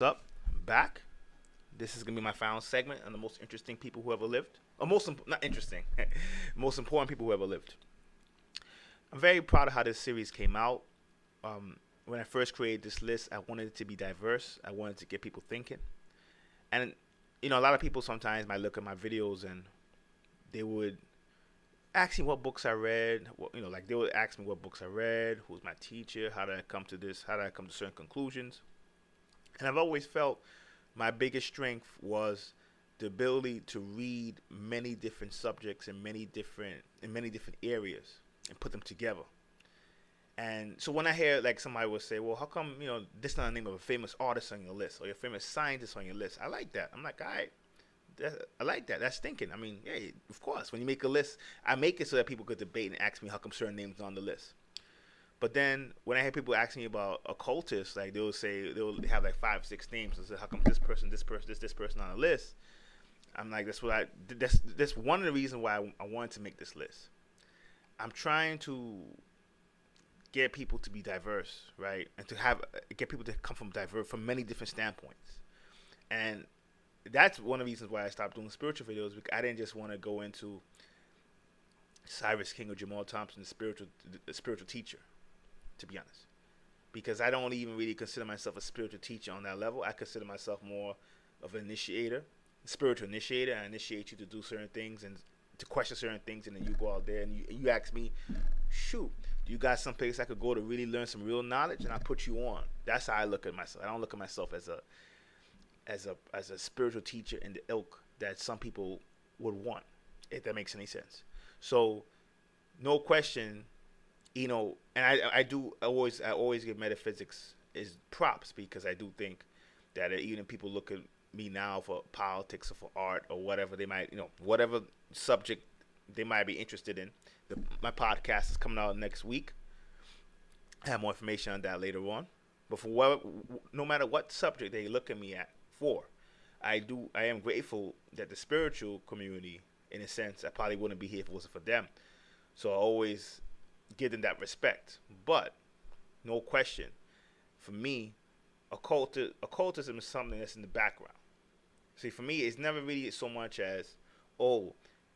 What's up? I'm back. This is gonna be my final segment on the most interesting people who ever lived. Or not interesting, most important people who ever lived. I'm very proud of how this series came out. When I first created this list, I wanted it to be diverse. I wanted to get people thinking. And a lot of people sometimes might look at my videos and they would ask me what books I read. Like they would ask me what books I read, who's my teacher, how did I come to this, how did I come to certain conclusions. And I've always felt my biggest strength was the ability to read many different subjects in many different areas and put them together. And so when I hear like somebody will say, "Well, how come this is not the name of a famous artist on your list or your famous scientist on your list?" I like that. I'm like, all right, I like that. That's thinking. I mean, yeah, of course. When you make a list, I make it so that people could debate and ask me how come certain names are on the list. But then when I hear people asking me about occultists, like they'll have like 5, 6 names and say, how come this person on the list? I'm like, that's one of the reasons why I wanted to make this list. I'm trying to get people to be diverse, right, and to have get people to come from many different standpoints, and that's one of the reasons why I stopped doing spiritual videos, because I didn't just want to go into Cyrus King or Jamal Thompson, the spiritual teacher, to be honest, because I don't even really consider myself a spiritual teacher on that level. I consider myself more of an initiator, a spiritual initiator. I initiate you to do certain things and to question certain things, and then you go out there and you ask me, shoot, do you got some place I could go to really learn some real knowledge, and I put you on. That's how I look at myself. I don't look at myself as a spiritual teacher in the ilk that some people would want, if that makes any sense. So, no question, and I always give metaphysics is props, because I do think that even if people look at me now for politics or for art or whatever they might, whatever subject they might be interested in, my podcast is coming out next week. I have more information on that later on. But no matter what subject they look at me at for, I am grateful that the spiritual community, in a sense, I probably wouldn't be here if it wasn't for them. So I always give them that respect. But no question, for me, occultism is something that's in the background. See, for me, it's never really so much as, oh,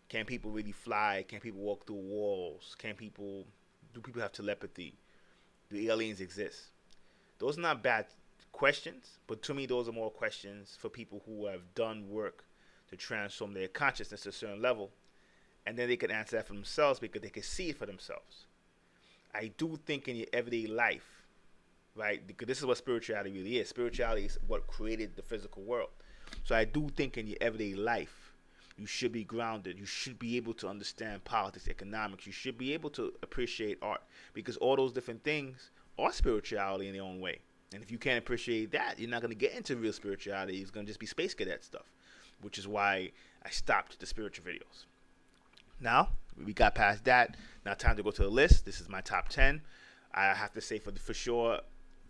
can people really fly? Can people walk through walls? Do people have telepathy? Do aliens exist? Those are not bad questions, but to me, those are more questions for people who have done work to transform their consciousness to a certain level, and then they can answer that for themselves because they can see it for themselves. I do think in your everyday life, right? Because this is what spirituality really is. Spirituality is what created the physical world. So I do think in your everyday life, you should be grounded. You should be able to understand politics, economics. You should be able to appreciate art, because all those different things are spirituality in their own way. And if you can't appreciate that, you're not going to get into real spirituality. It's going to just be space cadet stuff, which is why I stopped the spiritual videos. Now, we got past that. Now, time to go to the list. This is my top 10. I have to say for sure,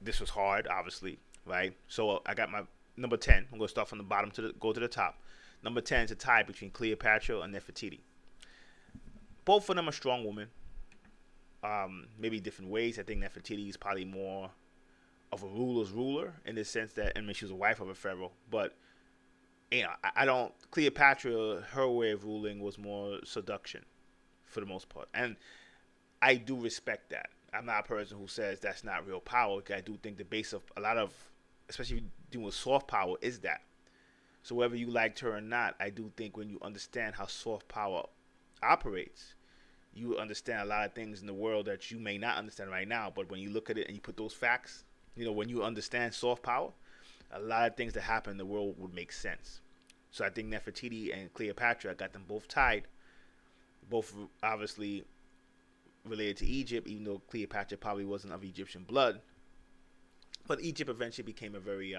this was hard, obviously, right? So I got my number 10. I'm going to start from the bottom go to the top. Number 10 is a tie between Cleopatra and Nefertiti. Both of them are strong women. Maybe different ways. I think Nefertiti is probably more of a ruler's ruler, in the sense that, she was a wife of a pharaoh. But, I don't, Cleopatra, her way of ruling was more seduction for the most part. And I do respect that. I'm not a person who says that's not real power, because I do think the base of a lot of, especially dealing with soft power, is that. So whether you liked her or not, I do think when you understand how soft power operates, you understand a lot of things in the world that you may not understand right now. But when you look at it and you put those facts, when you understand soft power, a lot of things that happen in the world would make sense. So I think Nefertiti and Cleopatra, got them both tied. Both obviously related to Egypt, even though Cleopatra probably wasn't of Egyptian blood. But Egypt eventually became a very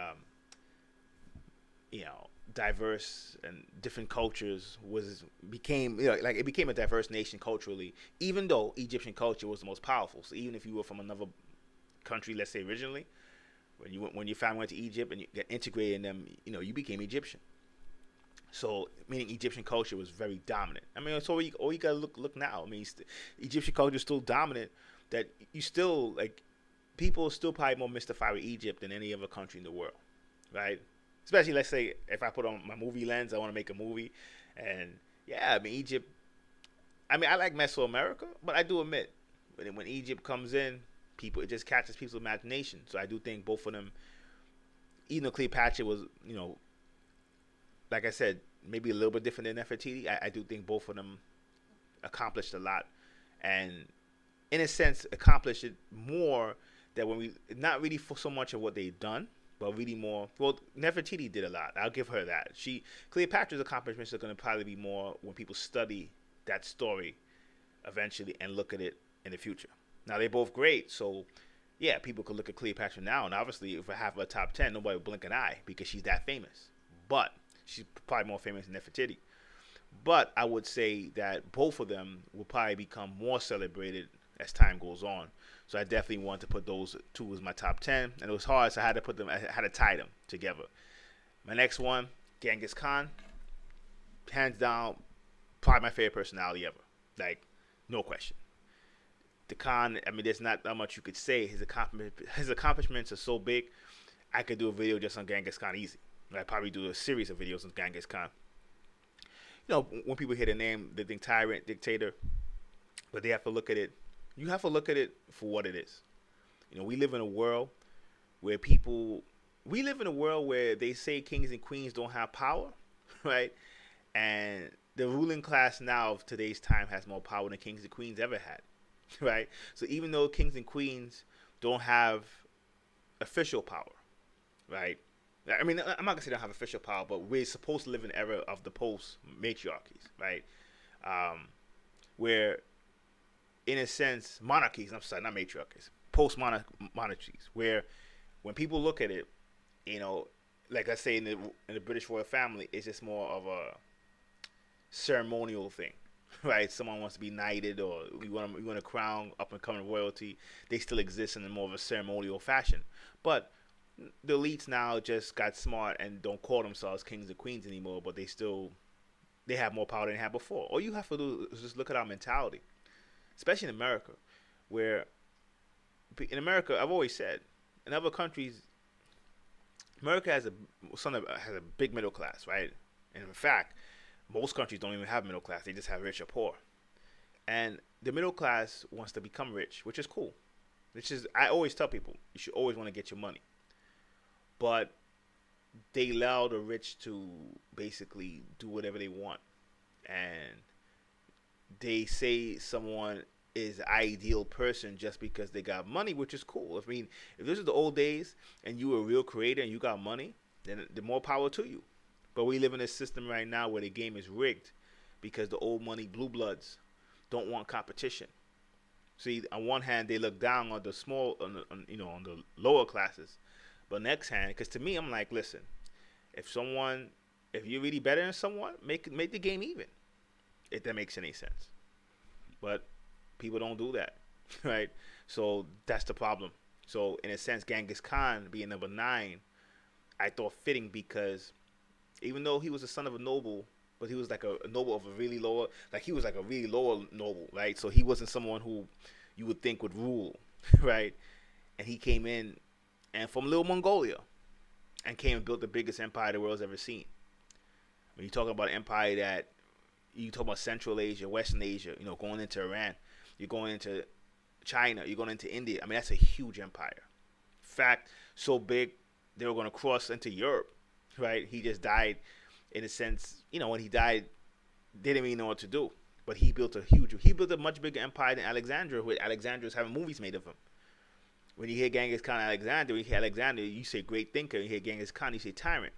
diverse and different cultures became it became a diverse nation culturally, even though Egyptian culture was the most powerful. So even if you were from another country, let's say originally, when your family went to Egypt and you got integrated in them, you became Egyptian. So meaning Egyptian culture was very dominant. So all you gotta look now. Egyptian culture is still dominant. That you still people still probably more mystified with Egypt than any other country in the world. right? Especially, let's say, if I put on my movie lens, I want to make a movie. And yeah, I mean, Egypt, I mean, I like Mesoamerica, but I do admit, when Egypt comes in, it just catches people's imagination. So I do think both of them, even though Cleopatra was, like I said, maybe a little bit different than Nefertiti, I do think both of them accomplished a lot. And in a sense, accomplished it more that when we, not really for so much of what they've done, but really more. Well, Nefertiti did a lot. I'll give her that. Cleopatra's accomplishments are going to probably be more when people study that story eventually and look at it in the future. Now, they're both great, so yeah, people could look at Cleopatra now, and obviously, if I have a top 10, nobody would blink an eye because she's that famous. But she's probably more famous than Nefertiti. But I would say that both of them will probably become more celebrated as time goes on. So I definitely want to put those two as my top 10. And it was hard, so I had to tie them together. My next one, Genghis Khan. Hands down, probably my favorite personality ever. Like, no question. The Khan, I mean, there's not that much you could say. His accomplishments are so big, I could do a video just on Genghis Khan easy. I'd probably do a series of videos on Genghis Khan. When people hear the name, they think tyrant, dictator, but they have to look at it. You have to look at it for what it is. We live in a world where they say kings and queens don't have power, right? And the ruling class now of today's time has more power than kings and queens ever had, right? So even though kings and queens don't have official power, right? I mean, I'm not going to say they don't have official power, but we're supposed to live in an era of the post-matriarchies, right? Where, in a sense, monarchies, I'm sorry, not matriarchies, post-monarchies, where when people look at it, like I say in the British royal family, it's just more of a ceremonial thing, right? Someone wants to be knighted, or we want to crown up and coming royalty. They still exist in more of a ceremonial fashion, but the elites now just got smart and don't call themselves kings and queens anymore, but they have more power than they had before. All you have to do is just look at our mentality, especially in America, where in America, I've always said, in other countries, America has a big middle class, right? And in fact, most countries don't even have middle class. They just have rich or poor. And the middle class wants to become rich, which is cool. I always tell people, you should always want to get your money. But they allow the rich to basically do whatever they want. And they say someone is an ideal person just because they got money, which is cool. I mean, if this is the old days and you were a real creator and you got money, then the more power to you. But we live in a system right now where the game is rigged because the old money blue bloods don't want competition. See, on one hand, they look down on the on the lower classes. But next hand, because to me, I'm like, listen, if you're really better than someone, make the game even, if that makes any sense. But people don't do that, right? So that's the problem. So in a sense, Genghis Khan being number 9, I thought fitting because even though he was the son of a noble, but he was like a noble of a really lower, like he was like a really lower noble, right? So he wasn't someone who you would think would rule, right? And he came in and from Little Mongolia and came and built the biggest empire the world's ever seen. When you talk about an empire that, you talk about Central Asia, Western Asia, going into Iran, you're going into China, you're going into India. I mean, that's a huge empire. In fact, so big, they were going to cross into Europe, right? He just died, in a sense, when he died, they didn't even know what to do. But he built a much bigger empire than Alexandria, where Alexandria is having movies made of him. When you hear Genghis Khan Alexander, you say great thinker. You hear Genghis Khan, you say tyrant.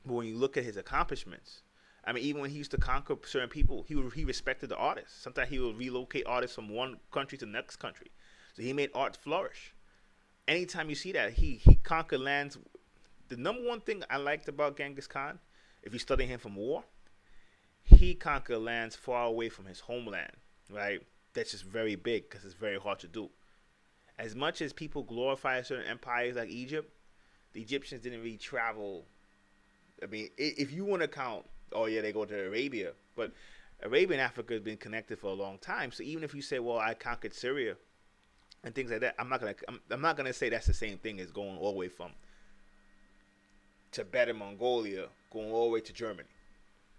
But when you look at his accomplishments, I mean, even when he used to conquer certain people, he respected the artists. Sometimes he would relocate artists from one country to the next country. So he made art flourish. Anytime you see that, he conquered lands. The number one thing I liked about Genghis Khan, if you study him from war, he conquered lands far away from his homeland, right? That's just very big because it's very hard to do. As much as people glorify certain empires like Egypt, the Egyptians didn't really travel. I mean, if you want to count, oh yeah, they go to Arabia, but Arabia and Africa has been connected for a long time. So even if you say, well, I conquered Syria and things like that, I'm not gonna say that's the same thing as going all the way from Tibet and Mongolia going all the way to Germany.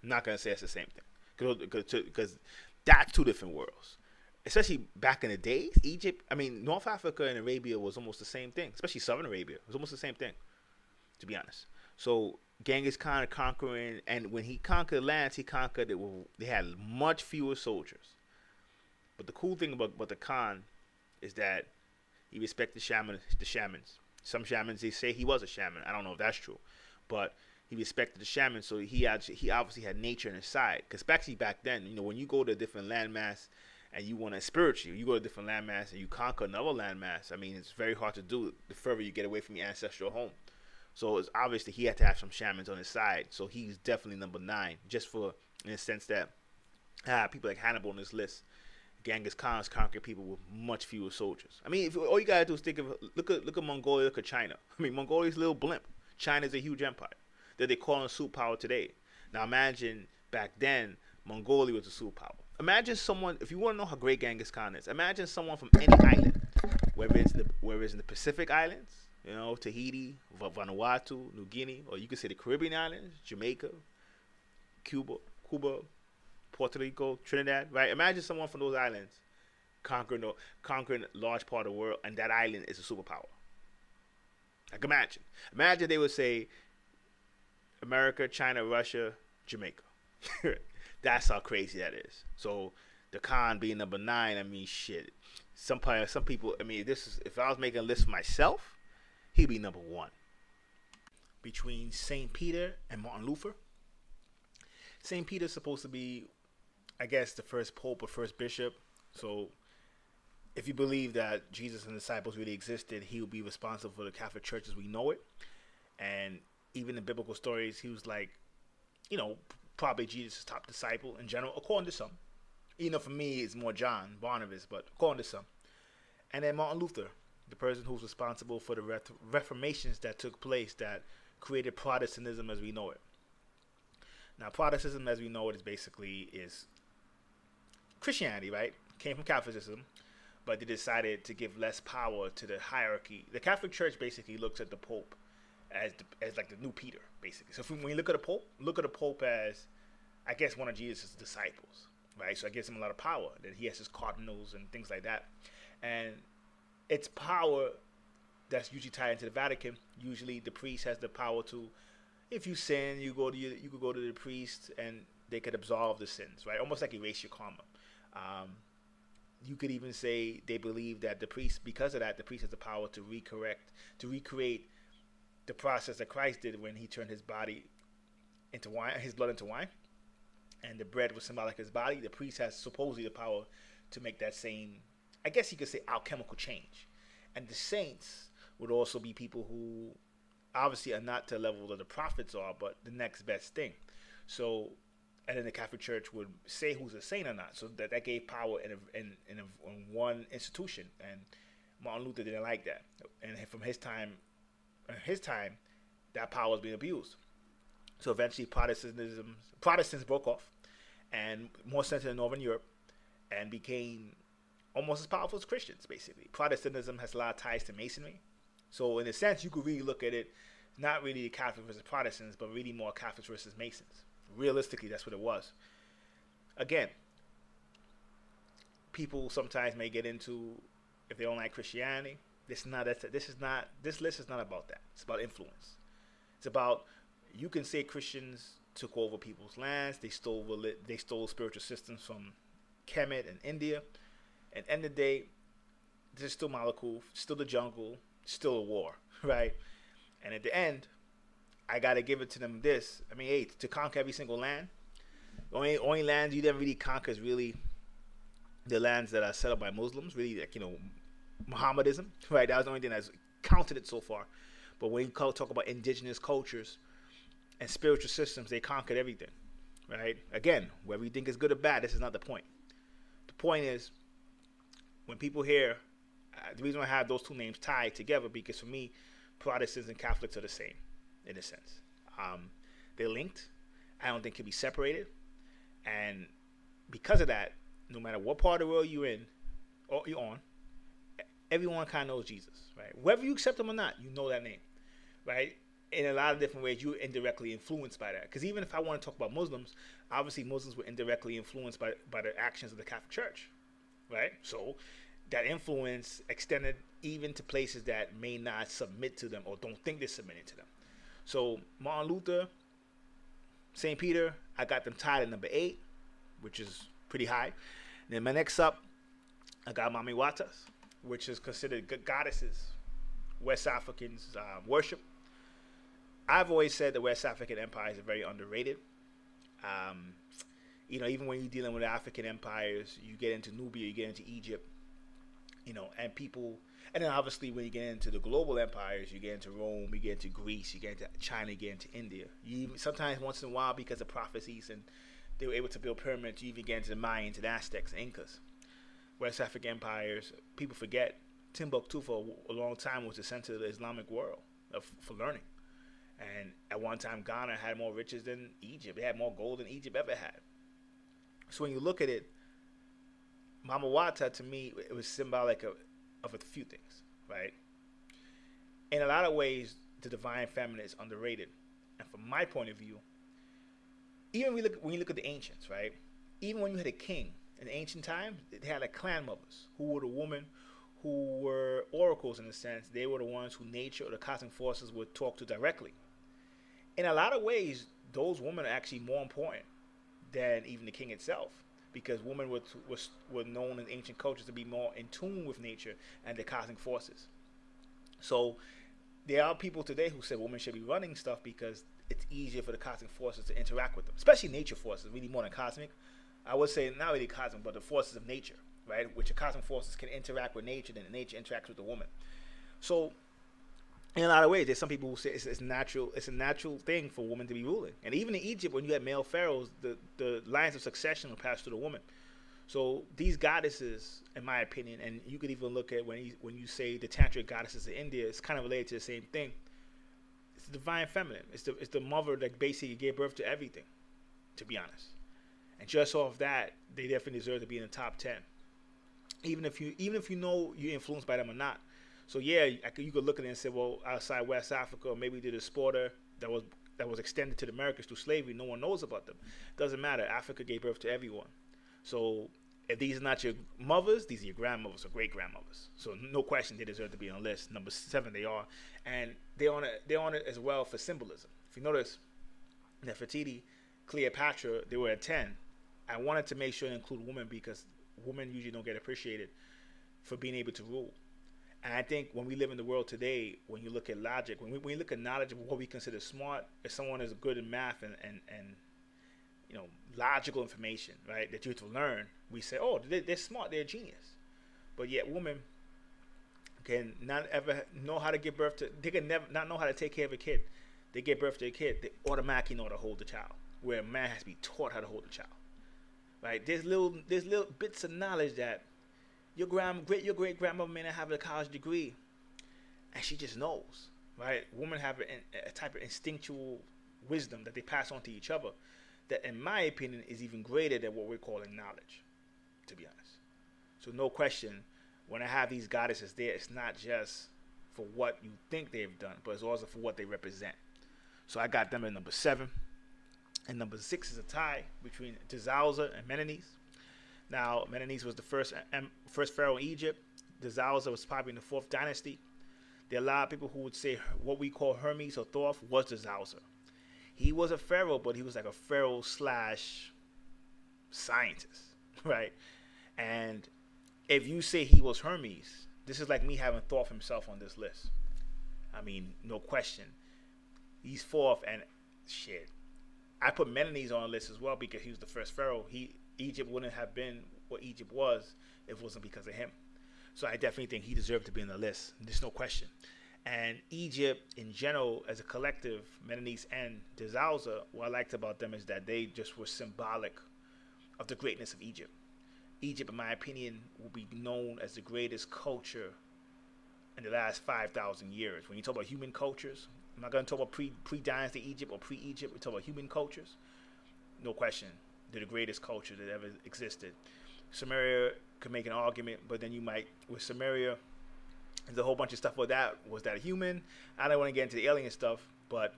I'm not gonna say it's the same thing because that's two different worlds. Especially back in the days, Egypt. I mean, North Africa and Arabia was almost the same thing. Especially Southern Arabia, it was almost the same thing, to be honest. So Genghis Khan conquering, and when he conquered lands, he conquered it. They had much fewer soldiers. But the cool thing about the Khan is that he respected the shamans. Some shamans, they say he was a shaman. I don't know if that's true, but he respected the shamans. So he obviously had nature on his side. Because especially back then, when you go to a different landmass and you want to spiritually, you go to a different landmass and you conquer another landmass. I mean, it's very hard to do the further you get away from your ancestral home. So it's obvious that he had to have some shamans on his side. So he's definitely number 9, just for in the sense that people like Hannibal on this list. Genghis Khan's conquered people with much fewer soldiers. I mean, all you gotta do is look at Mongolia, look at China. I mean, Mongolia's a little blimp. China's a huge empire that they call a superpower today. Now imagine back then, Mongolia was a superpower. Imagine someone, if you want to know how great Genghis Khan is, imagine someone from any island, whether it's in the Pacific Islands, Tahiti, Vanuatu, New Guinea, or you could say the Caribbean islands, Jamaica, Cuba, Puerto Rico, Trinidad, right? Imagine someone from those islands conquering a large part of the world, and that island is a superpower. Like imagine they would say America, China, Russia, Jamaica. That's how crazy that is. So the Khan being number 9, I mean, shit. Some people, I mean, if I was making a list for myself, he'd be number 1. Between St. Peter and Martin Luther. St. Peter's supposed to be, I guess, the first pope or first bishop. So if you believe that Jesus and the disciples really existed, he would be responsible for the Catholic Church as we know it. And even in biblical stories, he was like, probably Jesus' top disciple in general, according to some. For me, it's more John, Barnabas, but according to some. And then Martin Luther, the person who's responsible for the reformations that took place that created Protestantism as we know it. Now, Protestantism as we know it is Christianity, right? Came from Catholicism, but they decided to give less power to the hierarchy. The Catholic Church basically looks at the Pope as like the new Peter, basically. So when you look at the Pope as, I guess, one of Jesus' disciples, right? So it gives him a lot of power. That he has his cardinals and things like that, and it's power that's usually tied into the Vatican. Usually, the priest has the power to, if you sin, you could go to the priest and they could absolve the sins, right? Almost like erase your karma. You could even say they believe that the priest, because of that, the priest has the power to recreate the process that Christ did when he turned his body into wine, his blood into wine, and the bread was symbolic of his body. The priest has supposedly the power to make that same, I guess you could say, alchemical change. And the saints would also be people who obviously are not to the level that the prophets are, but the next best thing. So, and then the Catholic Church would say who's a saint or not. So that gave power in one institution. And Martin Luther didn't like that. And from his time, that power was being abused. So eventually Protestants broke off and more centered in Northern Europe and became almost as powerful as Christians, basically. Protestantism has a lot of ties to Masonry. So in a sense, you could really look at it, not really Catholics versus Protestants, but really more Catholics versus Masons. Realistically, that's what it was. Again, people sometimes may get into, if they don't like Christianity, this list is not about that. It's about influence. It's about, you can say Christians took over people's lands, they stole spiritual systems from Kemet and India. At the end of the day, there's still Malakuf, still the jungle, still a war, right? And at the end, I gotta give it to them this. I mean, hey, to conquer every single land, the only lands you didn't really conquer is really the lands that are set up by Muslims, really, like, Mohammedanism, right? That was the only thing that's counted it so far. But when you talk about indigenous cultures and spiritual systems, they conquered everything, right? Again, whether you think it's good or bad, this is not the point. The point is, when people hear, the reason I have those two names tied together, because for me, Protestants and Catholics are the same, in a sense. They're linked. I don't think can be separated. And because of that, no matter what part of the world you're in or you're on, everyone kind of knows Jesus, right? Whether you accept him or not, you know that name, right? in a lot of different ways, you're indirectly influenced by that. Because even if I want to talk about Muslims, obviously Muslims were indirectly influenced by the actions of the Catholic Church, right? So that influence extended even to places that may not submit to them or don't think they're submitting to them. So Martin Luther, St. Peter, I got them tied at number 8, which is pretty high. And then my next up, I got Mami Watas, which is considered goddesses West Africans worship. I've always said the West African empires are very underrated. Even when you're dealing with African empires, you get into Nubia, you get into Egypt, and then obviously when you get into the global empires, you get into Rome, you get into Greece, you get into China, you get into India. You even, sometimes once in a while, because of prophecies and they were able to build pyramids, you even get into the Mayans and Aztecs and Incas. West African empires, people forget, Timbuktu for a long time was the center of the Islamic world for learning. And at one time, Ghana had more riches than Egypt. They had more gold than Egypt ever had. So when you look at it, Mama Wata, to me, it was symbolic of a few things, right? In a lot of ways, the divine feminine is underrated. And from my point of view, even when you look at the ancients, right? Even when you had a king in ancient times, they had like clan mothers who were the women who were oracles in a sense. They were the ones who nature or the cosmic forces would talk to directly. In a lot of ways, those women are actually more important than even the king itself, because women were known in ancient cultures to be more in tune with nature and the cosmic forces. So there are people today who say women should be running stuff because it's easier for the cosmic forces to interact with them, especially nature forces, really more than cosmic. I would say not really cosmic, but the forces of nature, right? Which the cosmic forces can interact with nature, then nature interacts with the woman. So in a lot of ways, there's some people who say it's natural. It's a natural thing for women to be ruling. And even in Egypt, when you had male pharaohs, the lines of succession were passed to the woman. So these goddesses, in my opinion, and you could even look at when you say the tantric goddesses of India, it's kind of related to the same thing. It's the divine feminine. It's the mother that basically gave birth to everything, to be honest. And just off that, they definitely deserve to be in the top 10. Even if you know you're influenced by them or not. So yeah, you could look at it and say, well, outside West Africa, or maybe the diaspora that was extended to the Americas through slavery, no one knows about them. Doesn't matter. Africa gave birth to everyone. So if these are not your mothers, these are your grandmothers or great grandmothers. So no question, they deserve to be on the list. Number 7, they are, and they're on it as well for symbolism. If you notice, Nefertiti, Cleopatra, they were at 10. I wanted to make sure to include women because women usually don't get appreciated for being able to rule. And I think when we live in the world today, when you look at logic, when you look at knowledge of what we consider smart, if someone is good in math and logical information, right, that you have to learn, we say, oh, they're smart, they're a genius. But yet women can not ever know how to give birth to, they can never not know how to take care of a kid. They give birth to a kid, they automatically know how to hold the child, where a man has to be taught how to hold the child. Right? There's little bits of knowledge that your great grandmother may not have a college degree, and she just knows, right? Women have a type of instinctual wisdom that they pass on to each other, that, in my opinion, is even greater than what we're calling knowledge, to be honest. So no question, when I have these goddesses there, it's not just for what you think they've done, but it's also for what they represent. So I got them at number 7, and number 6 is a tie between Djoser and Menes. Now, Menes was the first pharaoh in Egypt. Djoser was probably in the 4th dynasty. There are a lot of people who would say what we call Hermes or Thoth was Djoser. He was a pharaoh, but he was like a pharaoh / scientist, right? And if you say he was Hermes, this is like me having Thoth himself on this list. I mean, no question. He's 4th, and shit. I put Menes on the list as well because he was the first pharaoh. Egypt wouldn't have been what Egypt was if it wasn't because of him. So I definitely think he deserved to be on the list. There's no question. And Egypt in general, as a collective, Menes and Djoser, what I liked about them is that they just were symbolic of the greatness of Egypt. Egypt, in my opinion, will be known as the greatest culture in the last 5,000 years. When you talk about human cultures, I'm not going to talk about pre-dynasty Egypt or pre-Egypt. We talk about human cultures. No question, they're the greatest culture that ever existed. Sumeria could make an argument, but then you might, with Sumeria, there's a whole bunch of stuff with that. Was that human? I don't want to get into the alien stuff, But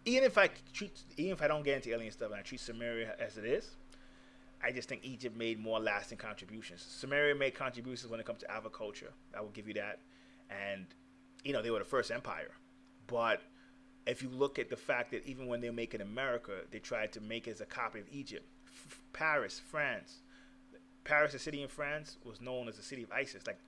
even if I don't get into alien stuff and I treat Sumeria as it is, I just think Egypt made more lasting contributions. Sumeria made contributions when it comes to agriculture. I will give you that. And, they were the first empire. But if you look at the fact that even when they were making America, they tried to make it as a copy of Egypt. Paris, France. Paris, a city in France, was known as the city of Isis. Like,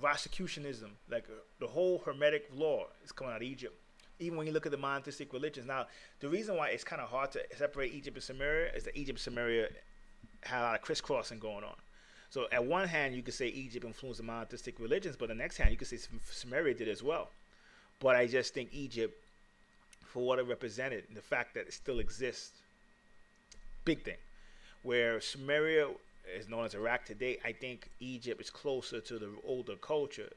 Rosicrucianism, like the whole Hermetic law is coming out of Egypt. Even when you look at the monotheistic religions. Now, the reason why it's kind of hard to separate Egypt and Sumeria is that Egypt and Sumeria had a lot of crisscrossing going on. So at one hand, you could say Egypt influenced the monotheistic religions, but on the next hand, you could say Sumeria did as well. But I just think Egypt, for what it represented, and the fact that it still exists, big thing. Where Sumeria is known as Iraq today, I think Egypt is closer to the older culture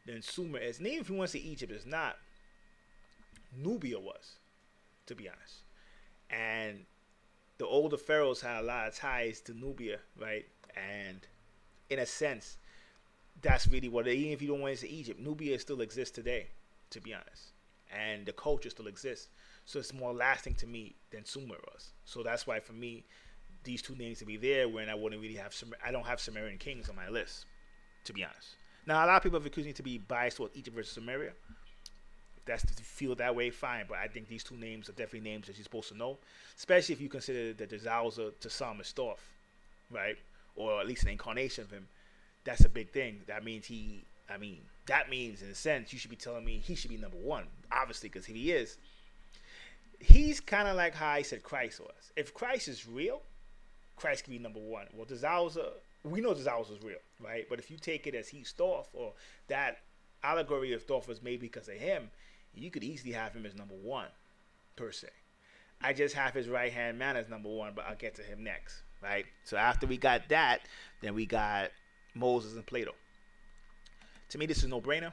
than Sumer is. And even if you want to say Egypt is not, Nubia was, to be honest. And the older pharaohs had a lot of ties to Nubia, right? And in a sense, that's really what even if you don't want to say Egypt, Nubia still exists today, to be honest. And the culture still exists. So it's more lasting to me than Sumer was. So that's why for me, these two names to be there when I wouldn't really have I don't have Sumerian kings on my list, to be honest. Now, a lot of people have accused me to be biased toward Egypt versus Sumeria. If that's to feel that way, fine. But I think these two names are definitely names that you're supposed to know, especially if you consider that the Djoser to some is Thoth, right? Or at least an incarnation of him. That's a big thing. That means that means in a sense you should be telling me he should be number one, obviously, because if he is, he's kind of like how I said Christ was. If Christ is real, Christ can be number one. Well, the Djoser, we know the Djoser is real, right? But if you take it as he's Thoth, or that allegory of Thoth was made because of him, you could easily have him as number one, per se. I just have his right-hand man as number one, but I'll get to him next, right? So after we got that, then we got Moses and Plato. To me, this is a no-brainer.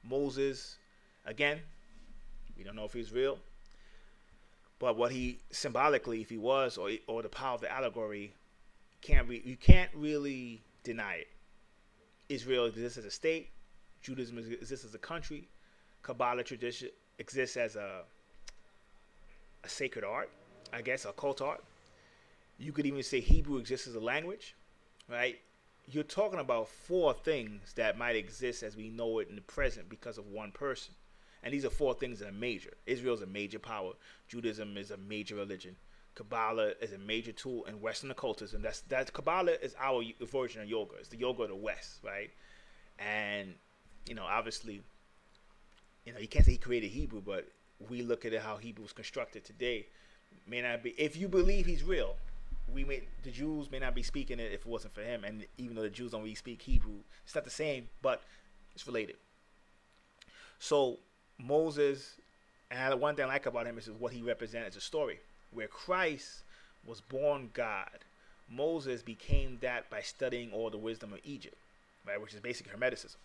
Moses, again, we don't know if he's real. But what he symbolically, if he was, or the power of the allegory, you can't really deny it. Israel exists as a state. Judaism exists as a country. Kabbalah tradition exists as a sacred art, I guess, a cult art. You could even say Hebrew exists as a language, right? You're talking about four things that might exist as we know it in the present because of one person. And these are four things that are major. Israel is a major power. Judaism is a major religion. Kabbalah is a major tool in Western occultism. That's Kabbalah is our version of yoga. It's the yoga of the West, right? And, obviously, you can't say he created Hebrew, but we look at it how Hebrew was constructed today. May not be, if you believe he's real, the Jews may not be speaking it if it wasn't for him. And even though the Jews don't really speak Hebrew, it's not the same, but it's related. So Moses, and one thing I like about him is what he represents as a story. Where Christ was born God, Moses became that by studying all the wisdom of Egypt, right? Which is basically Hermeticism.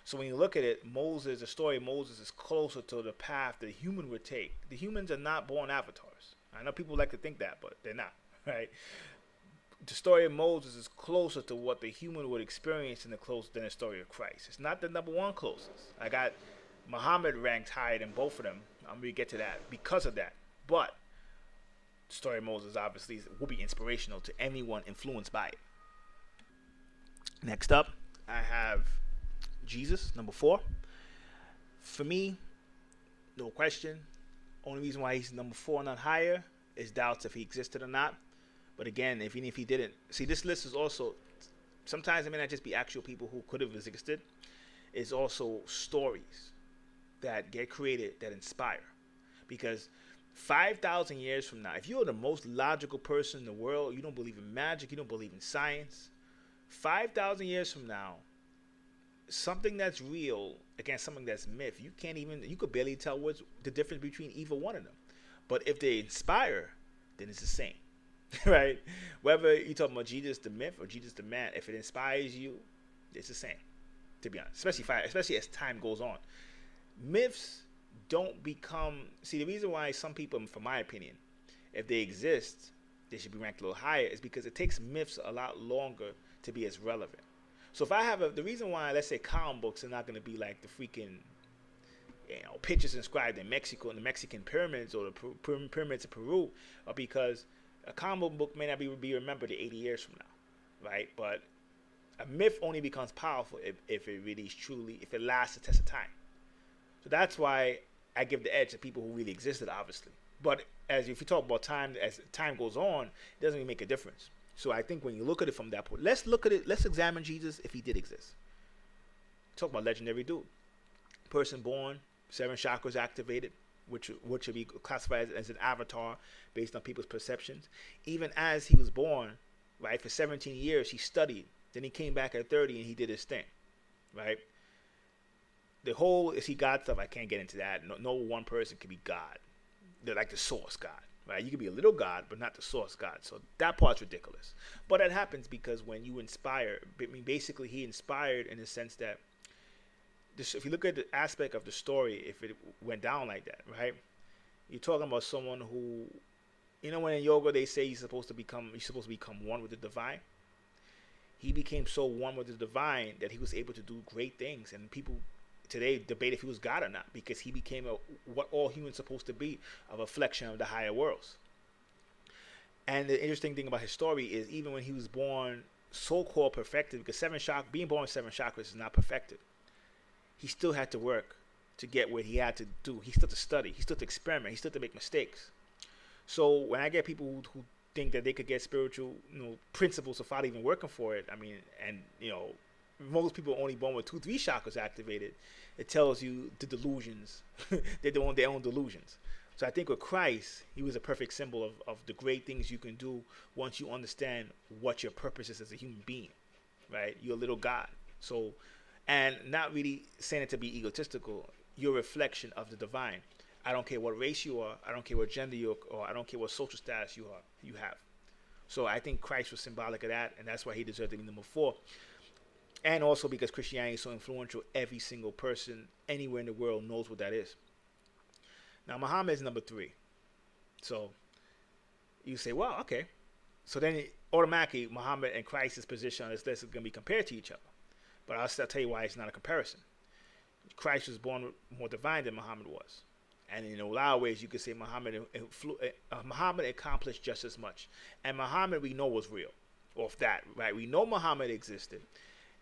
So when you look at it, the story of Moses is closer to the path that a human would take. The humans are not born avatars. I know people like to think that, but they're not, right? The story of Moses is closer to what the human would experience than the story of Christ. It's not the number one closest. I got Muhammad ranked higher than both of them. I'm going to get to that because of that. But the story of Moses obviously will be inspirational to anyone influenced by it. Next up, I have Jesus, number 4. For me, no question. Only reason why he's number 4, not higher, is doubts if he existed or not. But again, even if he didn't, see, this list is also, sometimes it may not just be actual people who could have existed. It's also stories that get created that inspire. Because 5,000 years from now, if you're the most logical person in the world, you don't believe in magic, you don't believe in science, 5,000 years from now, something that's real against something that's myth, you could barely tell what's the difference between either one of them. But if they inspire, then it's the same, right? Whether you're talking about Jesus the myth or Jesus the man, if it inspires you, it's the same, to be honest, especially as time goes on. Myths don't become, see, the reason why some people, from my opinion, if they exist, they should be ranked a little higher, is because it takes myths a lot longer to be as relevant. So if I have the reason why, let's say, comic books are not going to be like the freaking, pictures inscribed in Mexico, in the Mexican pyramids or the pyramids of Peru, are because a comic book may not be remembered 80 years from now, right? But a myth only becomes powerful if it really is truly, if it lasts the test of time. So that's why I give the edge to people who really existed, obviously. But if you talk about time, as time goes on, it doesn't really make a difference. So I think when you look at it from that point, let's examine Jesus if he did exist. Talk about legendary dude. Person born, 7 chakras activated, which should be classified as an avatar based on people's perceptions. Even as he was born, right, for 17 years he studied. Then he came back at 30 and he did his thing, right? The whole is he God stuff, I can't get into that. No one person can be God. They're like the source God, right? You can be a little God, but not the source God. So that part's ridiculous. But that happens because when you inspire, I mean, basically he inspired in the sense that if you look at the aspect of the story, if it went down like that, right? You're talking about someone who, when in yoga they say you're supposed to become one with the divine. He became so one with the divine that he was able to do great things, and people today debate if he was God or not, because he became what all humans are supposed to be, a reflection of the higher worlds. And the interesting thing about his story is even when he was born so-called perfected, because being born with 7 chakras is not perfected. He still had to work to get what he had to do. He still had to study. He still had to experiment. He still had to make mistakes. So when I get people who think that they could get spiritual, principles without even working for it, I mean, and most people are only born with 2-3 chakras activated. It tells you the delusions. They're doing their own delusions. So I think with Christ, he was a perfect symbol of the great things you can do once you understand what your purpose is as a human being, right? You're a little God. So, and not really saying it to be egotistical, you're a reflection of the divine. I don't care what race you are. I don't care what gender you are, or I don't care what social status you have. So I think Christ was symbolic of that, and that's why he deserved to be number 4. And also because Christianity is so influential, every single person anywhere in the world knows what that is. Now, Muhammad is number 3. So you say, well, okay. So then automatically Muhammad and Christ's position on this list is going to be compared to each other. But I'll tell you why it's not a comparison. Christ was born more divine than Muhammad was. And in a lot of ways, you could say Muhammad accomplished just as much. And Muhammad, we know, was real. Off that, right? We know Muhammad existed.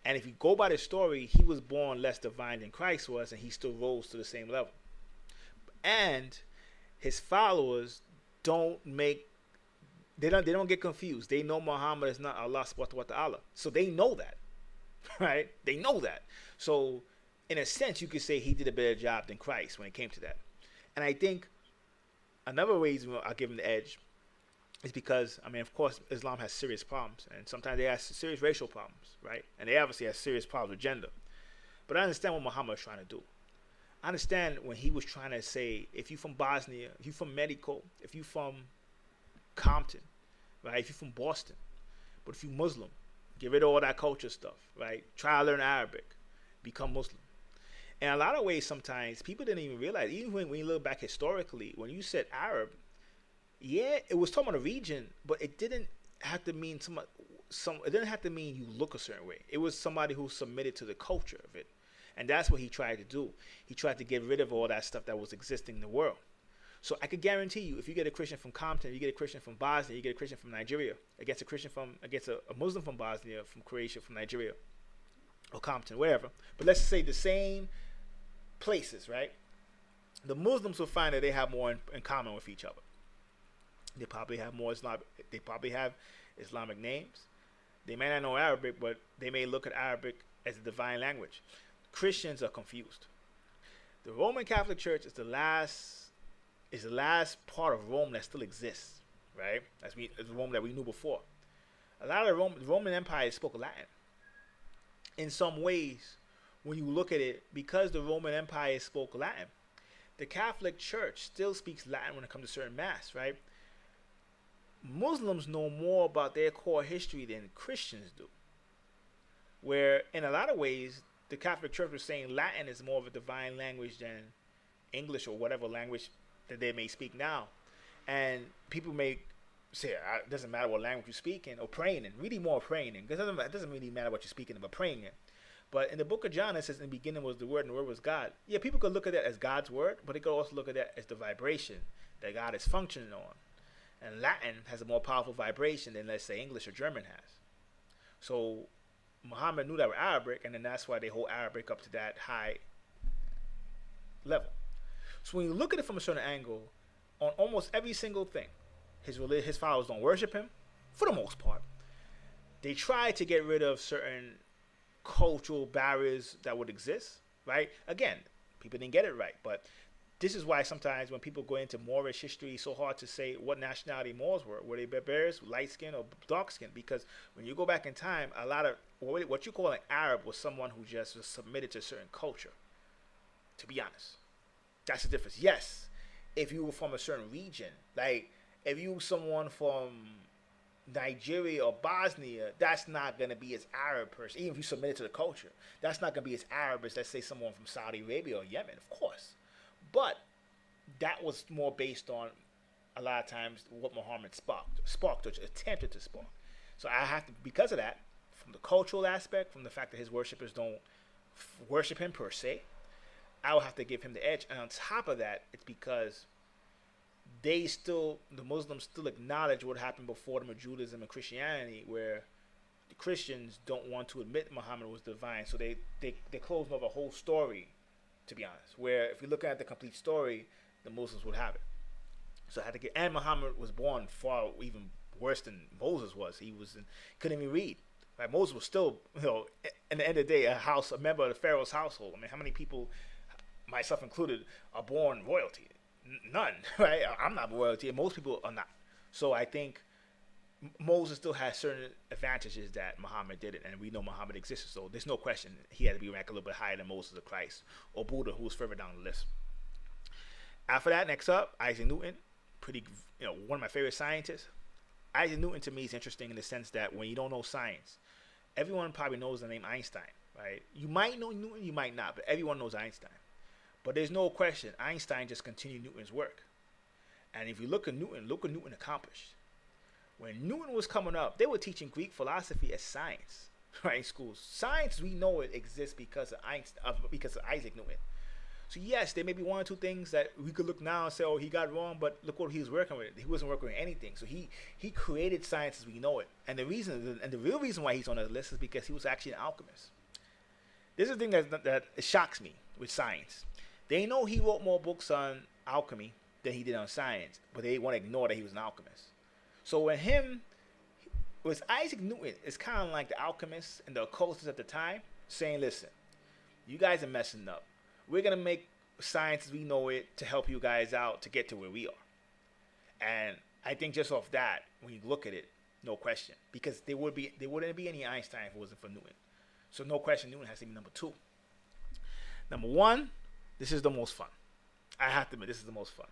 And if you go by the story, he was born less divine than Christ was, and he still rose to the same level. And his followers don't get confused. They know Muhammad is not Allah subhanahu wa ta'ala. So they know that, right? They know that. So in a sense, you could say he did a better job than Christ when it came to that. And I think another reason I'll give him the edge is because, I mean, of course, Islam has serious problems. And sometimes they have serious racial problems, right? And they obviously have serious problems with gender. But I understand what Muhammad was trying to do. I understand when he was trying to say, if you're from Bosnia, if you're from Mexico, if you're from Compton, right? If you're from Boston, but if you're Muslim, get rid of all that culture stuff, right? Try to learn Arabic, become Muslim. In a lot of ways, sometimes people didn't even realize, even when you look back historically, when you said Arab, yeah, it was talking about a region, but it didn't have to mean it didn't have to mean you look a certain way. It was somebody who submitted to the culture of it. And that's what he tried to do. He tried to get rid of all that stuff that was existing in the world. So I could guarantee you, if you get a Christian from Compton, you get a Christian from Bosnia, you get a Christian from Nigeria, against a Muslim from Bosnia, from Croatia, from Nigeria, or Compton, wherever. But let's say the same places, right? The Muslims will find that they have more in common with each other. They probably have Islamic names. They may not know Arabic, but they may look at Arabic as a divine language. Christians are confused. The Roman Catholic Church is the last part of Rome that still exists, right? As the Rome that we knew before. A lot of the Roman Empire spoke Latin. In some ways, when you look at it, because the Roman Empire spoke Latin, the Catholic Church still speaks Latin when it comes to certain mass, right? Muslims know more about their core history than Christians do. Where, in a lot of ways, the Catholic Church was saying Latin is more of a divine language than English or whatever language that they may speak now. And people may say, it doesn't matter what language you're speaking or praying in. Really more praying in. Because it doesn't really matter what you're speaking in, but praying in. But in the book of John, it says in the beginning was the Word, and the Word was God. Yeah, people could look at that as God's Word, but they could also look at that as the vibration that God is functioning on. And Latin has a more powerful vibration than, let's say, English or German has. So Muhammad knew that were Arabic, and then that's why they hold Arabic up to that high level. So when you look at it from a certain angle, on almost every single thing, his followers don't worship him, for the most part. They try to get rid of certain cultural barriers that would exist, right? Again, people didn't get it right, but this is why sometimes when people go into Moorish history, it's so hard to say what nationality Moors were. Were they barbarians, light skin or dark skin? Because when you go back in time, a lot of what you call an Arab was someone who just was submitted to a certain culture. To be honest, that's the difference. Yes, if you were from a certain region, like if you were someone from Nigeria or Bosnia, that's not going to be as Arab person. Even if you submitted to the culture, that's not going to be as Arab as, let's say, someone from Saudi Arabia or Yemen, of course. But that was more based on a lot of times what Muhammad sparked or attempted to spark. So I have to, because of that, from the cultural aspect, from the fact that his worshippers don't worship him per se, I will have to give him the edge. And on top of that, it's because the Muslims still acknowledge what happened before them with Judaism and Christianity, where the Christians don't want to admit Muhammad was divine. So they closed over the whole story, to be honest. Where if you look at the complete story, the Muslims would have it. So I had to get, and Muhammad was born far even worse than Moses was. He couldn't even read. Right? Moses was still, in the end of the day, a member of the Pharaoh's household. I mean, how many people, myself included, are born royalty? None, right? I'm not royalty, and most people are not. So I think Moses still has certain advantages that Muhammad didn't, and we know Muhammad existed, so there's no question he had to be ranked a little bit higher than Moses or Christ or Buddha, who was further down the list. After that, next up, Isaac Newton, one of my favorite scientists. Isaac Newton to me is interesting in the sense that when you don't know science, everyone probably knows the name Einstein, right? You might know Newton, you might not, but everyone knows Einstein. But there's no question, Einstein just continued Newton's work. And if you look at Newton accomplished. When Newton was coming up, they were teaching Greek philosophy as science, right, in schools. Science, we know it exists because of Isaac Newton. So yes, there may be one or two things that we could look now and say, oh, he got wrong, but look what he was working with. He wasn't working with anything. So he created science as we know it. And the real reason why he's on the list is because he was actually an alchemist. This is the thing that shocks me with science. They know he wrote more books on alchemy than he did on science, but they want to ignore that he was an alchemist. So with Isaac Newton, it's kind of like the alchemists and the occultists at the time saying, listen, you guys are messing up. We're going to make science as we know it to help you guys out to get to where we are. And I think just off that, when you look at it, no question, because there wouldn't be any Einstein if it wasn't for Newton. So no question, Newton has to be number 2. Number 1, this is the most fun. I have to admit, this is the most fun.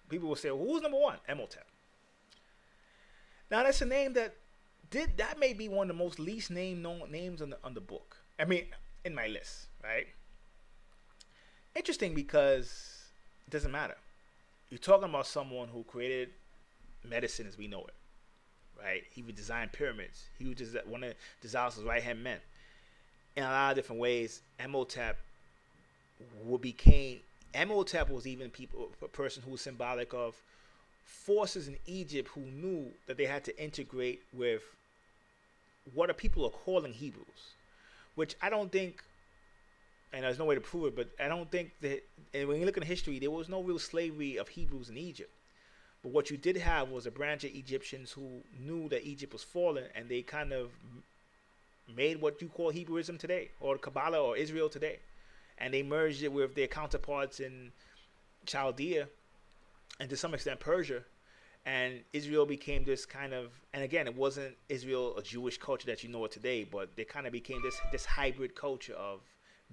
People will say, well, who's number 1? Imhotep. Now, that's a name that may be one of the most least known names on the book. I mean, in my list, right? Interesting because it doesn't matter. You're talking about someone who created medicine as we know it, right? He would design pyramids. He was just one of Djoser's right-hand men. In a lot of different ways, Imhotep was even a person who was symbolic of forces in Egypt who knew that they had to integrate with what people are calling Hebrews, which I don't think, and there's no way to prove it, but I don't think that, and when you look in history, there was no real slavery of Hebrews in Egypt. But what you did have was a branch of Egyptians who knew that Egypt was fallen, and they kind of made what you call Hebrewism today, or Kabbalah or Israel today. And they merged it with their counterparts in Chaldea and to some extent Persia. And Israel became this kind of, and again, it wasn't Israel, a Jewish culture that you know it today, but they kind of became this hybrid culture of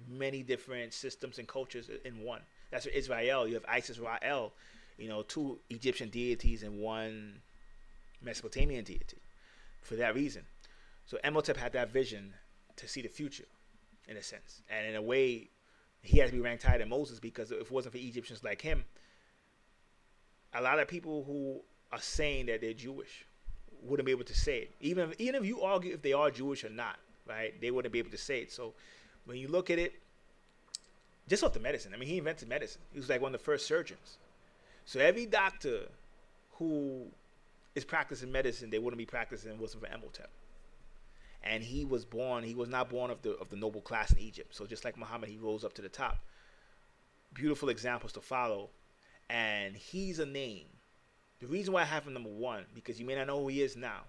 many different systems and cultures in one. That's what Israel, you have Isis Ra'el, 2 Egyptian deities and 1 Mesopotamian deity for that reason. So Imhotep had that vision to see the future, in a sense. And in a way, he had to be ranked higher than Moses, because if it wasn't for Egyptians like him, a lot of people who are saying that they're Jewish wouldn't be able to say it. Even if you argue if they are Jewish or not, right? They wouldn't be able to say it. So when you look at it, just off the medicine. I mean, he invented medicine. He was like one of the first surgeons. So every doctor who is practicing medicine, they wouldn't be practicing if it wasn't for Imhotep. And he was not born of the noble class in Egypt. So just like Muhammad, he rose up to the top. Beautiful examples to follow. And he's a name. The reason why I have him number one, because you may not know who he is now.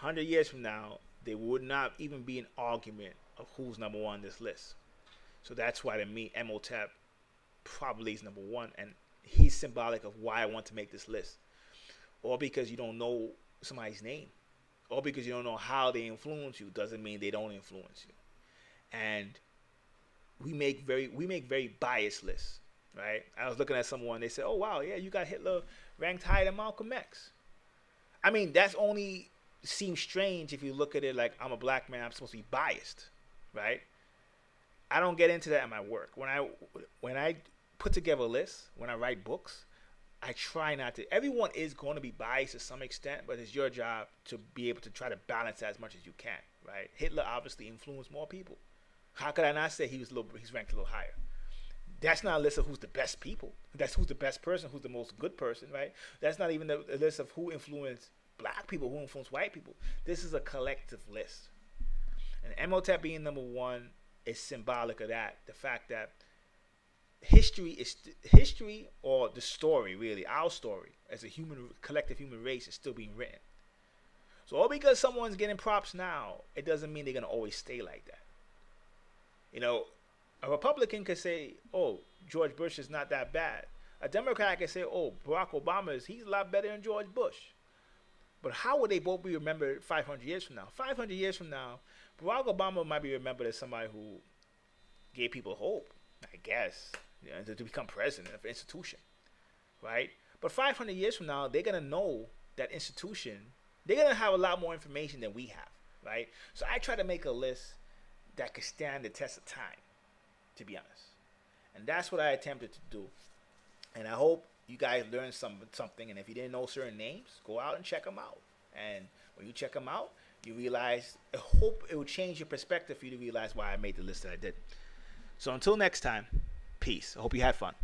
100 years from now, there would not even be an argument of who's number one on this list. So that's why to me, Imhotep probably is number one. And he's symbolic of why I want to make this list. Or because you don't know somebody's name. Or because you don't know how they influence you doesn't mean they don't influence you. And we make very biased lists, right? I was looking at someone, they said, oh wow, yeah, you got Hitler ranked higher than Malcolm X. I mean, that's only seems strange if you look at it like I'm a black man, I'm supposed to be biased, right? I don't get into that in my work. When I put together lists, when I write books, I try not to. Everyone is going to be biased to some extent, but it's your job to be able to try to balance that as much as you can, right? Hitler obviously influenced more people. How could I not say he's ranked a little higher? That's not a list of who's the best people. That's who's the best person, who's the most good person, right? That's not even a list of who influenced black people, who influenced white people. This is a collective list. And Imhotep being number one is symbolic of that. The fact that history, or the story, really, our story as a collective human race is still being written. So all because someone's getting props now, it doesn't mean they're going to always stay like that. You know, a Republican could say, oh, George Bush is not that bad. A Democrat could say, oh, Barack Obama he's a lot better than George Bush. But how would they both be remembered 500 years from now? 500 years from now, Barack Obama might be remembered as somebody who gave people hope, I guess, to become president of an institution, right? But 500 years from now, they're going to know that institution. They're going to have a lot more information than we have, right? So I try to make a list that could stand the test of time, to be honest. And that's what I attempted to do. And I hope you guys learned something. And if you didn't know certain names, go out and check them out. And when you check them out, you realize, I hope it will change your perspective for you to realize why I made the list that I did. So until next time, peace. I hope you had fun.